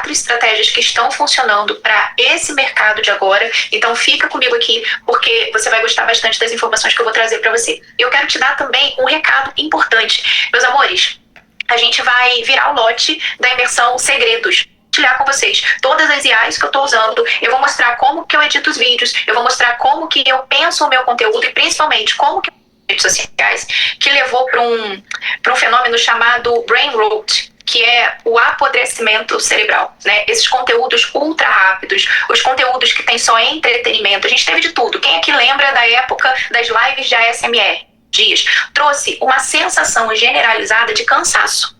4 estratégias que estão funcionando para esse mercado de agora. Então fica comigo aqui, porque você vai gostar bastante das informações que eu vou trazer para você. Eu quero te dar também um recado importante. Meus amores, a gente vai virar o lote da imersão Segredos. Compartilhar com vocês todas as IAs que eu estou usando, eu vou mostrar como que eu edito os vídeos, eu vou mostrar como que eu penso o meu conteúdo e principalmente como que redes sociais, que levou para um fenômeno chamado brain rot, que é o apodrecimento cerebral, né? Esses conteúdos ultra rápidos, os conteúdos que tem só entretenimento, a gente teve de tudo. Quem aqui lembra da época das lives de ASMR? Dias, trouxe uma sensação generalizada de cansaço.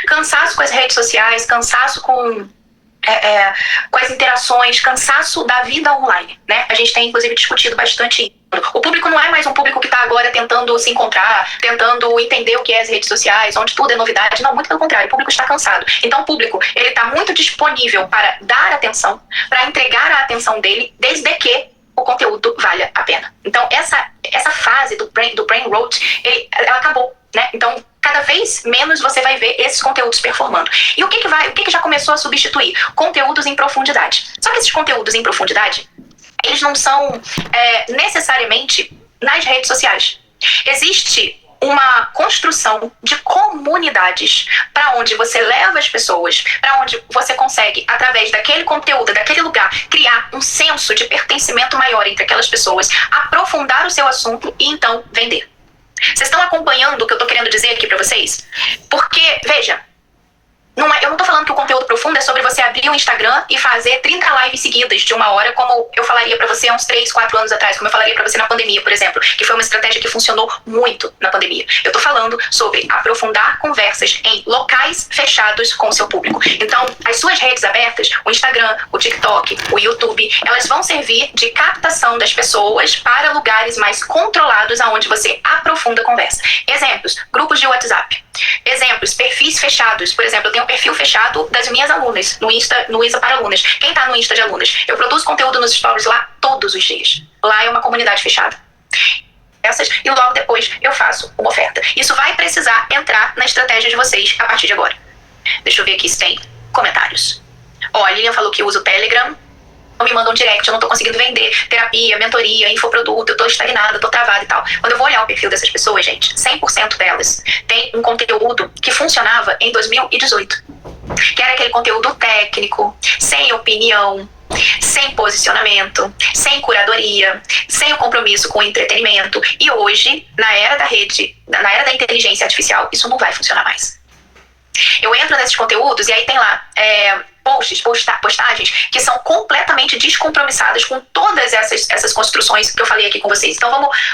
Cansaço com as redes sociais, cansaço com as interações, cansaço da vida online, né? A gente tem, inclusive, discutido bastante isso. O público não é mais um público que está agora tentando se encontrar, tentando entender o que é as redes sociais, onde tudo é novidade. Não, muito pelo contrário, o público está cansado. Então, o público, ele está muito disponível para dar atenção, para entregar a atenção dele, desde que o conteúdo valha a pena. Então, essa fase do brain rot, ela acabou, né? Então, cada vez menos você vai ver esses conteúdos performando. E o que já começou a substituir? Conteúdos em profundidade. Só que esses conteúdos em profundidade, eles não são necessariamente nas redes sociais. Existe uma construção de comunidades para onde você leva as pessoas, para onde você consegue, através daquele conteúdo, daquele lugar, criar um senso de pertencimento maior entre aquelas pessoas, aprofundar o seu assunto e então vender. Vocês estão acompanhando o que eu estou querendo dizer aqui para vocês? Porque, veja, eu não estou falando que o conteúdo profundo é sobre você abrir o Instagram e fazer 30 lives seguidas de 1 hora, como eu falaria para você há uns 3, 4 anos atrás, como eu falaria para você na pandemia, por exemplo, que foi uma estratégia que funcionou muito na pandemia. Eu estou falando sobre aprofundar conversas em locais fechados com o seu público. Então, as suas redes abertas, o Instagram, o TikTok, o YouTube, elas vão servir de captação das pessoas para lugares mais controlados aonde você aprofunda a conversa. Exemplos, grupos de WhatsApp. Exemplos, perfis fechados. Por exemplo, eu tenho um perfil fechado das minhas alunas, no Isa para alunas. Quem tá no Insta de alunas? Eu produzo conteúdo nos stories lá todos os dias. Lá é uma comunidade fechada. E logo depois eu faço uma oferta. Isso vai precisar entrar na estratégia de vocês a partir de agora. Deixa eu ver aqui se tem comentários. A Lilian falou que usa o Telegram. Me mandam um direct, eu não tô conseguindo vender terapia, mentoria, infoproduto, eu tô estagnada, tô travada e tal. Quando eu vou olhar o perfil dessas pessoas, gente, 100% delas tem um conteúdo que funcionava em 2018. Que era aquele conteúdo técnico, sem opinião, sem posicionamento, sem curadoria, sem o compromisso com o entretenimento. E hoje, na era da inteligência artificial, isso não vai funcionar mais. Eu entro nesses conteúdos e aí tem lá postagens que são completamente descompromissadas com todas essas construções que eu falei aqui com vocês. Então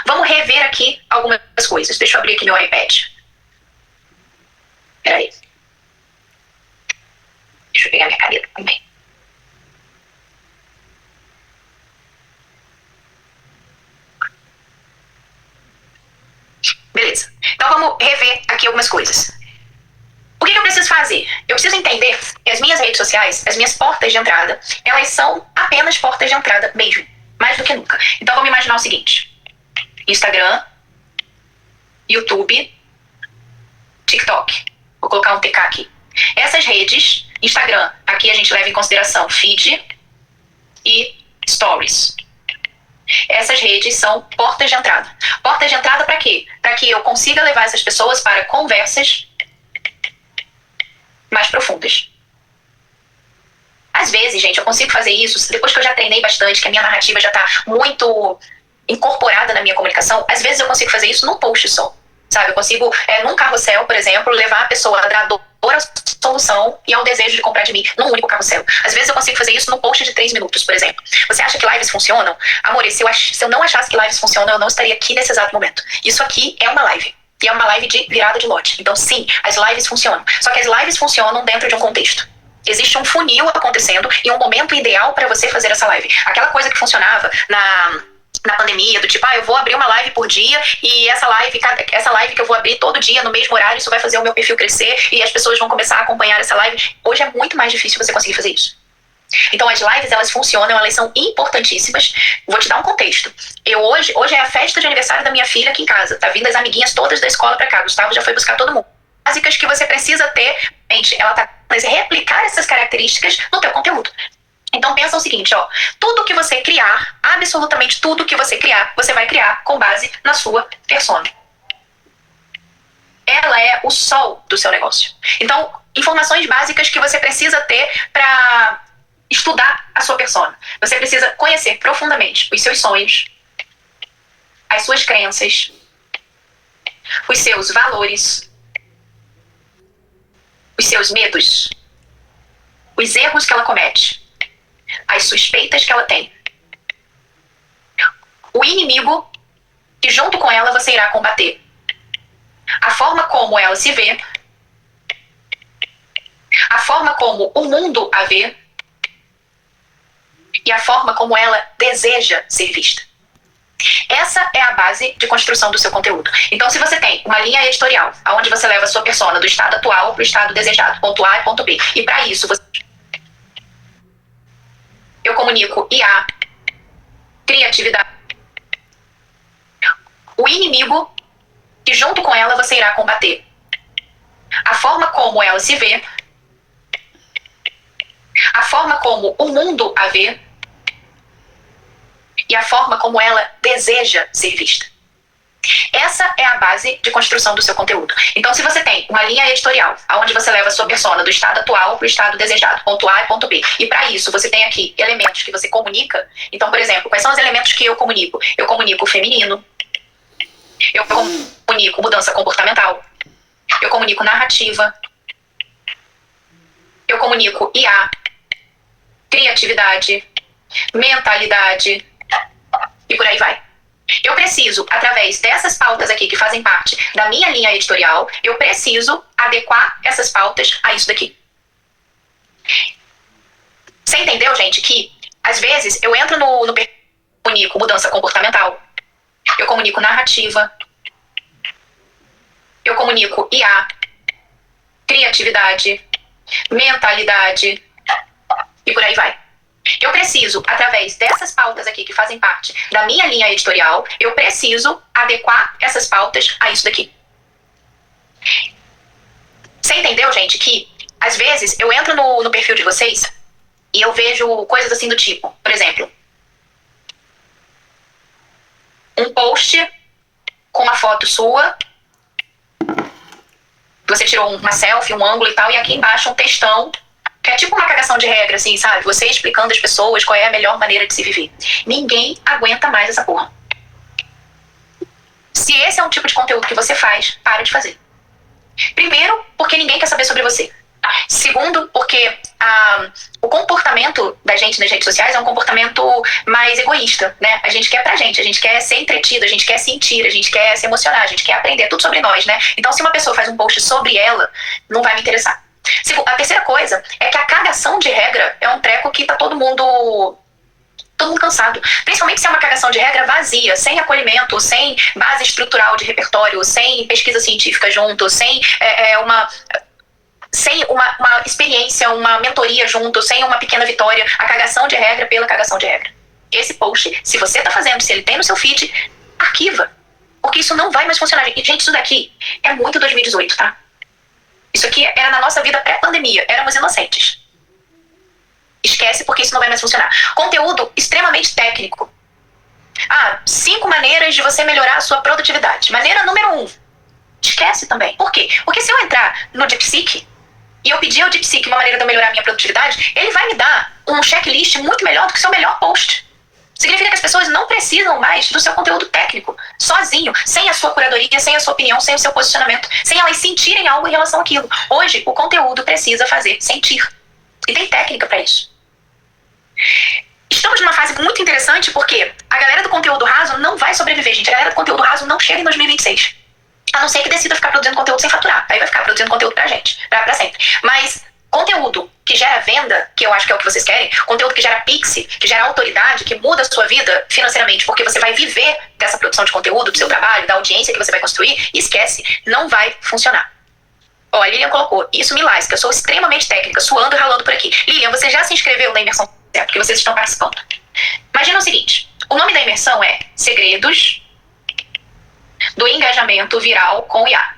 vamos rever aqui algumas coisas. Deixa eu abrir aqui meu iPad. Peraí. Deixa eu pegar minha caneta também. Beleza. Então vamos rever aqui algumas coisas. O que eu preciso fazer? Eu preciso entender que as minhas redes sociais, as minhas portas de entrada, elas são apenas portas de entrada mesmo, mais do que nunca. Então vamos imaginar o seguinte: Instagram, YouTube, TikTok. Vou colocar um TK aqui. Essas redes, Instagram, aqui a gente leva em consideração feed e stories. Essas redes são portas de entrada. Portas de entrada para quê? Para que eu consiga levar essas pessoas para conversas mais profundas. Às vezes, gente, eu consigo fazer isso depois que eu já treinei bastante, que a minha narrativa já está muito incorporada na minha comunicação. Às vezes eu consigo fazer isso num post só, sabe? Eu consigo, num carrossel, por exemplo, levar a pessoa da dor à solução e ao desejo de comprar de mim num único carrossel. Às vezes eu consigo fazer isso num post de 3 minutos, por exemplo. Você acha que lives funcionam? Amor, se eu não achasse que lives funcionam, eu não estaria aqui nesse exato momento. Isso aqui é uma live. E é uma live de virada de lote. Então, sim, as lives funcionam. Só que as lives funcionam dentro de um contexto. Existe um funil acontecendo e um momento ideal para você fazer essa live. Aquela coisa que funcionava na pandemia, do tipo, eu vou abrir uma live por dia e essa live que eu vou abrir todo dia no mesmo horário, isso vai fazer o meu perfil crescer e as pessoas vão começar a acompanhar essa live. Hoje é muito mais difícil você conseguir fazer isso. Então as lives, elas funcionam, elas são importantíssimas. Vou te dar um contexto. Hoje é a festa de aniversário da minha filha aqui em casa. Tá vindo as amiguinhas todas da escola pra cá. Gustavo já foi buscar todo mundo. Básicas que você precisa ter. Gente, ela tá replicar essas características no teu conteúdo. Então pensa o seguinte, ó, tudo que você criar, absolutamente tudo que você criar, você vai criar com base na sua persona. Ela é o sol do seu negócio. Então, informações básicas que você precisa ter para estudar a sua persona. Você precisa conhecer profundamente os seus sonhos, as suas crenças, os seus valores, os seus medos, os erros que ela comete, as suspeitas que ela tem, o inimigo que junto com ela você irá combater, a forma como ela se vê, a forma como o mundo a vê e a forma como ela deseja ser vista. Essa é a base de construção do seu conteúdo. Então, se você tem uma linha editorial, onde você leva a sua persona do estado atual para o estado desejado, ponto A e ponto B, e para isso eu comunico IA, criatividade, o inimigo que junto com ela você irá combater, a forma como ela se vê, a forma como o mundo a vê e a forma como ela deseja ser vista. Essa é a base de construção do seu conteúdo. Então, se você tem uma linha editorial, onde você leva a sua persona do estado atual para o estado desejado, ponto A e ponto B, e para isso você tem aqui elementos que você comunica. Então, por exemplo, quais são os elementos que eu comunico? Eu comunico o feminino, eu comunico mudança comportamental, eu comunico narrativa, eu comunico IA, criatividade, mentalidade e por aí vai. Eu preciso, através dessas pautas aqui que fazem parte da minha linha editorial, eu preciso adequar essas pautas a isso daqui. Você entendeu, gente, que às vezes eu entro no comunico mudança comportamental, eu comunico narrativa, eu comunico IA, criatividade, mentalidade e por aí vai. Eu preciso, através dessas pautas aqui que fazem parte da minha linha editorial, eu preciso adequar essas pautas a isso daqui. Você entendeu, gente, que às vezes eu entro no perfil de vocês e eu vejo coisas assim do tipo, por exemplo, um post com uma foto sua, você tirou uma selfie, um ângulo e tal, e aqui embaixo um textão, que é tipo uma cagação de regra, assim, sabe? Você explicando às pessoas qual é a melhor maneira de se viver. Ninguém aguenta mais essa porra. Se esse é um tipo de conteúdo que você faz, para de fazer. Primeiro, porque ninguém quer saber sobre você. Segundo, porque o comportamento da gente nas redes sociais é um comportamento mais egoísta, né? A gente quer pra gente, a gente quer ser entretido, a gente quer sentir, a gente quer se emocionar, a gente quer aprender tudo sobre nós, né? Então, se uma pessoa faz um post sobre ela, não vai me interessar. A terceira coisa é que a cagação de regra é um treco que tá todo mundo cansado. Principalmente se é uma cagação de regra vazia, sem acolhimento, sem base estrutural de repertório, sem pesquisa científica junto, sem uma experiência, uma mentoria junto, sem uma pequena vitória, a cagação de regra pela cagação de regra. Esse post, se você tá fazendo, se ele tem no seu feed, arquiva. Porque isso não vai mais funcionar. E, gente, isso daqui é muito 2018, tá? Isso aqui era na nossa vida pré-pandemia. Éramos inocentes. Esquece, porque isso não vai mais funcionar. Conteúdo extremamente técnico. 5 maneiras de você melhorar a sua produtividade. Maneira número 1. Esquece também. Por quê? Porque se eu entrar no DeepSeek e eu pedir ao DeepSeek uma maneira de eu melhorar a minha produtividade, ele vai me dar um checklist muito melhor do que o seu melhor post. Significa que as pessoas não precisam mais do seu conteúdo técnico, sozinho, sem a sua curadoria, sem a sua opinião, sem o seu posicionamento, sem elas sentirem algo em relação àquilo. Hoje, o conteúdo precisa fazer sentir. E tem técnica para isso. Estamos numa fase muito interessante porque a galera do conteúdo raso não vai sobreviver, gente. A galera do conteúdo raso não chega em 2026. A não ser que decida ficar produzindo conteúdo sem faturar. Aí vai ficar produzindo conteúdo pra gente, pra sempre. Mas conteúdo que gera venda, que eu acho que é o que vocês querem, conteúdo que gera pix, que gera autoridade, que muda a sua vida financeiramente, porque você vai viver dessa produção de conteúdo, do seu trabalho, da audiência que você vai construir, esquece, não vai funcionar. Ó, a Lilian colocou, isso me lasca, eu sou extremamente técnica, suando e ralando por aqui. Lilian, você já se inscreveu na imersão certo? Porque vocês estão participando. Imagina o seguinte, o nome da imersão é Segredos do Engajamento Viral com IA.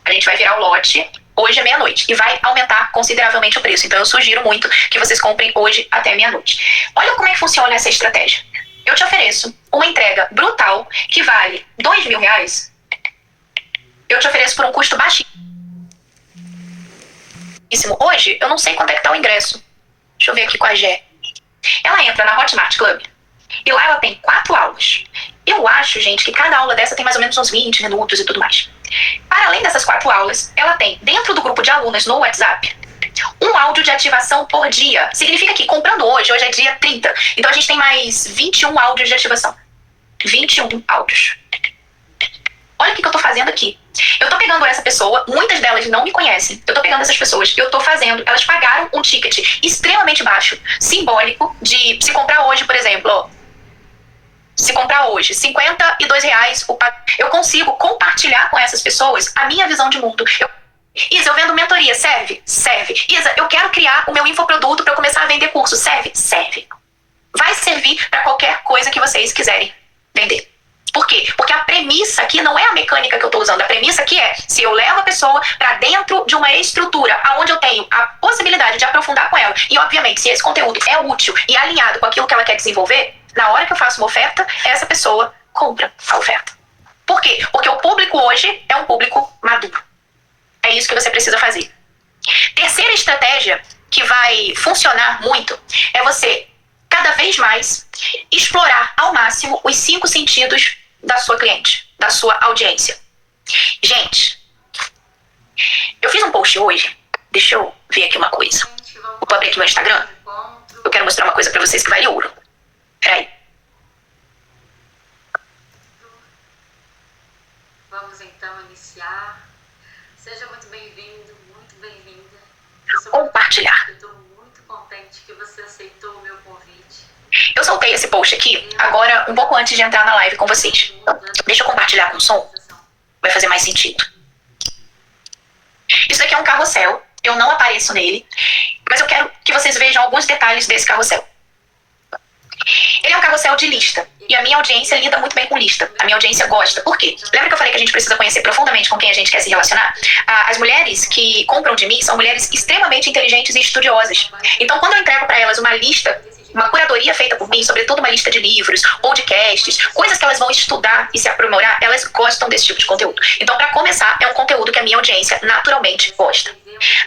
A gente vai virar o lote hoje é meia-noite, e vai aumentar consideravelmente o preço. Então eu sugiro muito que vocês comprem hoje até meia-noite. Olha como é que funciona essa estratégia. Eu te ofereço uma entrega brutal que vale R$2.000. Eu te ofereço por um custo baixíssimo. Hoje, eu não sei quanto é que tá o ingresso. Deixa eu ver aqui com a Gé. Ela entra na Hotmart Club e lá ela tem 4 aulas. Eu acho, gente, que cada aula dessa tem mais ou menos uns 20 minutos e tudo mais. Para além dessas 4 aulas, ela tem, dentro do grupo de alunas no WhatsApp, um áudio de ativação por dia. Significa que comprando hoje é dia 30. Então a gente tem mais 21 áudios de ativação. 21 áudios. Olha o que eu tô fazendo aqui. Eu tô pegando essa pessoa, muitas delas não me conhecem. Eu tô pegando essas pessoas, eu tô fazendo, elas pagaram um ticket extremamente baixo, simbólico, de se comprar hoje, por exemplo, ó. Se comprar hoje R$52, eu consigo compartilhar com essas pessoas a minha visão de mundo. Isa, eu vendo mentoria, serve? Serve. Isa, eu quero criar o meu infoproduto para eu começar a vender curso, serve? Serve. Vai servir para qualquer coisa que vocês quiserem vender. Por quê? Porque a premissa aqui não é a mecânica que eu estou usando. A premissa aqui é, se eu levo a pessoa para dentro de uma estrutura onde eu tenho a possibilidade de aprofundar com ela, e obviamente se esse conteúdo é útil e alinhado com aquilo que ela quer desenvolver, na hora que eu faço uma oferta, essa pessoa compra a oferta. Por quê? Porque o público hoje é um público maduro. É isso que você precisa fazer. Terceira estratégia que vai funcionar muito é você, cada vez mais, explorar ao máximo os 5 sentidos da sua cliente, da sua audiência. Gente, eu fiz um post hoje. Deixa eu ver aqui uma coisa. Vou abrir aqui meu Instagram. Eu quero mostrar uma coisa pra vocês que vale ouro. Peraí. Vamos então iniciar. Seja muito bem-vindo, muito bem-vinda. Compartilhar. Eu estou muito contente que você aceitou o meu convite. Eu soltei esse post aqui agora, um pouco antes de entrar na live com vocês. Deixa eu compartilhar com o som. Vai fazer mais sentido. Isso daqui é um carrossel. Eu não apareço nele. Mas eu quero que vocês vejam alguns detalhes desse carrossel. Ele é um carrossel de lista. E a minha audiência lida muito bem com lista. A minha audiência gosta. Por quê? Lembra que eu falei que a gente precisa conhecer profundamente com quem a gente quer se relacionar? As mulheres que compram de mim são mulheres extremamente inteligentes e estudiosas. Então, quando eu entrego para elas uma lista, uma curadoria feita por mim, sobretudo uma lista de livros, podcasts, coisas que elas vão estudar e se aprimorar, elas gostam desse tipo de conteúdo. Então, para começar, é um conteúdo que a minha audiência naturalmente gosta.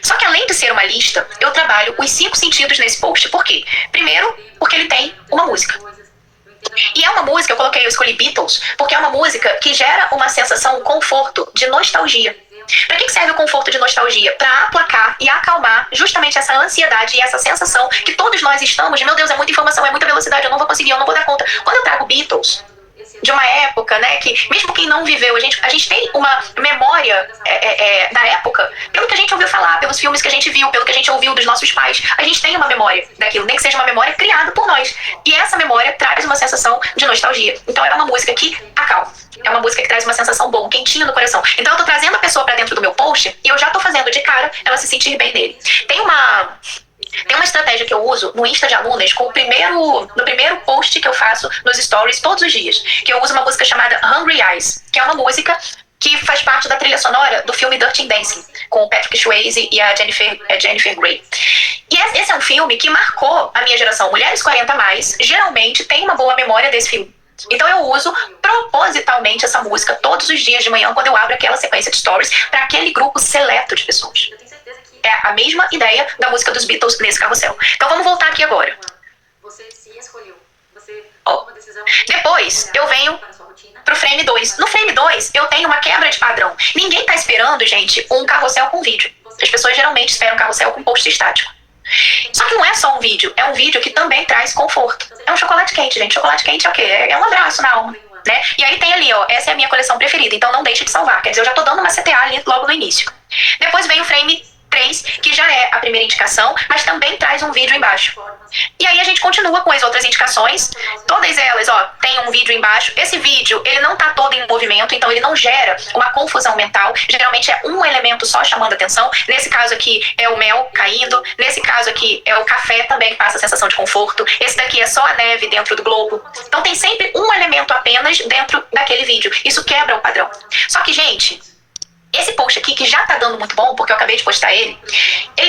Só que além de ser uma lista, eu trabalho os 5 sentidos nesse post. Por quê? Primeiro, porque ele tem uma música. E é uma música, eu escolhi Beatles, porque é uma música que gera uma sensação, um conforto de nostalgia. Para que serve o conforto de nostalgia? Para aplacar e acalmar justamente essa ansiedade e essa sensação que todos nós estamos de, meu Deus, é muita informação, é muita velocidade, eu não vou conseguir, eu não vou dar conta. Quando eu trago Beatles, de uma época, né, que mesmo quem não viveu, a gente tem uma memória da época, pelo que a gente ouviu falar, pelos filmes que a gente viu, pelo que a gente ouviu dos nossos pais, a gente tem uma memória daquilo, nem que seja uma memória criada por nós. E essa memória traz uma sensação de nostalgia. Então é uma música que acalma. É uma música que traz uma sensação boa, um quentinho no coração. Então eu tô trazendo a pessoa pra dentro do meu post e eu já tô fazendo de cara ela se sentir bem nele. Tem uma estratégia que eu uso no Insta de alunas no primeiro post que eu faço nos stories todos os dias, que eu uso uma música chamada Hungry Eyes, que é uma música que faz parte da trilha sonora do filme Dirty Dancing, com o Patrick Swayze e a Jennifer Grey. E esse é um filme que marcou a minha geração. Mulheres 40+, geralmente têm uma boa memória desse filme. Então eu uso propositalmente essa música todos os dias de manhã, quando eu abro aquela sequência de stories, para aquele grupo seleto de pessoas. É a mesma ideia da música dos Beatles nesse carrossel. Então vamos voltar aqui agora. Você se escolheu. Você tomou uma decisão. Depois eu venho pro frame 2. No frame 2 eu tenho uma quebra de padrão. Ninguém tá esperando, gente, um carrossel com vídeo. As pessoas geralmente esperam um carrossel com post estático. Só que não é só um vídeo, é um vídeo que também traz conforto. É um chocolate quente, gente. Chocolate quente é o quê? É um abraço na alma, né? E aí tem ali, ó, essa é a minha coleção preferida, então não deixe de salvar. Quer dizer, eu já tô dando uma CTA ali logo no início. Depois vem o frame 3, que já é a primeira indicação, mas também traz um vídeo embaixo. E aí a gente continua com as outras indicações. Todas elas, ó, tem um vídeo embaixo. Esse vídeo, ele não tá todo em movimento, então ele não gera uma confusão mental. Geralmente é um elemento só chamando atenção. Nesse caso aqui é o mel caindo. Nesse caso aqui é o café também que passa a sensação de conforto. Esse daqui é só a neve dentro do globo. Então tem sempre um elemento apenas dentro daquele vídeo. Isso quebra o padrão. Só que, gente, Esse post aqui, que já tá dando muito bom, porque eu acabei de postar ele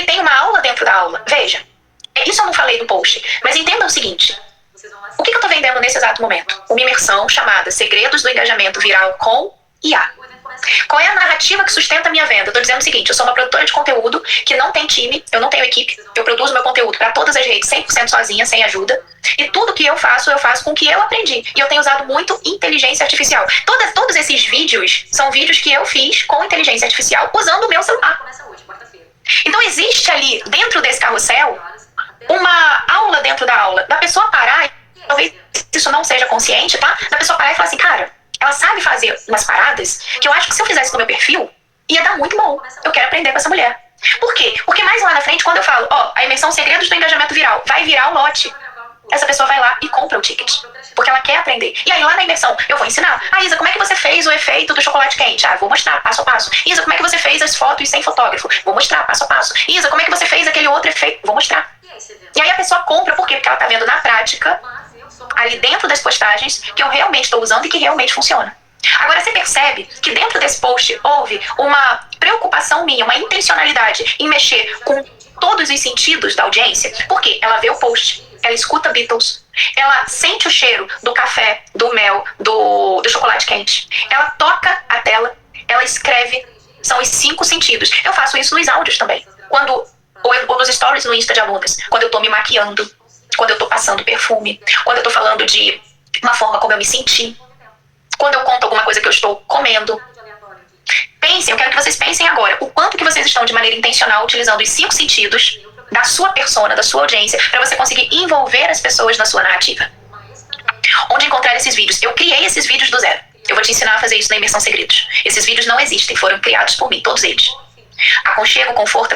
tem uma aula dentro da aula. Veja, isso eu não falei no post, mas entenda o seguinte. O que eu tô vendendo nesse exato momento? Uma imersão chamada Segredos do Engajamento Viral com IA. Qual é a narrativa que sustenta a minha venda? Eu tô dizendo o seguinte, eu sou uma produtora de conteúdo que não tem time, eu não tenho equipe, eu produzo meu conteúdo para todas as redes 100% sozinha, sem ajuda, e tudo que eu faço com o que eu aprendi. E eu tenho usado muito inteligência artificial. Todos esses vídeos são vídeos que eu fiz com inteligência artificial usando o meu celular. Então existe ali, dentro desse carrossel, uma aula dentro da aula, da pessoa parar, e talvez isso não seja consciente, tá? Da pessoa parar e falar assim, cara, ela sabe fazer umas paradas que eu acho que se eu fizesse no meu perfil, ia dar muito bom. Eu quero aprender com essa mulher. Por quê? Porque mais lá na frente, quando eu falo, a imersão Segredos do Engajamento Viral, vai virar o lote. Essa pessoa vai lá e compra o ticket. Porque ela quer aprender. E aí lá na imersão, eu vou ensinar. Isa, como é que você fez o efeito do chocolate quente? Vou mostrar, passo a passo. Isa, como é que você fez as fotos sem fotógrafo? Vou mostrar, passo a passo. Isa, como é que você fez aquele outro efeito? Vou mostrar. E aí a pessoa compra, por quê? Porque ela tá vendo na prática, ali dentro das postagens, que eu realmente estou usando e que realmente funciona. Agora você percebe que dentro desse post houve uma preocupação minha, uma intencionalidade em mexer com todos os sentidos da audiência. Por quê? Ela vê o post, ela escuta Beatles, ela sente o cheiro do café, do mel, do chocolate quente. Ela toca a tela, ela escreve, são os 5 sentidos. Eu faço isso nos áudios também. Ou nos stories no Insta de alunas, quando eu tô me maquiando, quando eu tô passando perfume, quando eu tô falando de uma forma como eu me senti, quando eu conto alguma coisa que eu estou comendo. Pensem, eu quero que vocês pensem agora, o quanto que vocês estão de maneira intencional utilizando os 5 sentidos da sua persona, da sua audiência, para você conseguir envolver as pessoas na sua narrativa. Onde encontrar esses vídeos? Eu criei esses vídeos do zero. Eu vou te ensinar a fazer isso na imersão Segredos. Esses vídeos não existem, foram criados por mim, todos eles. Aconchego, conforto,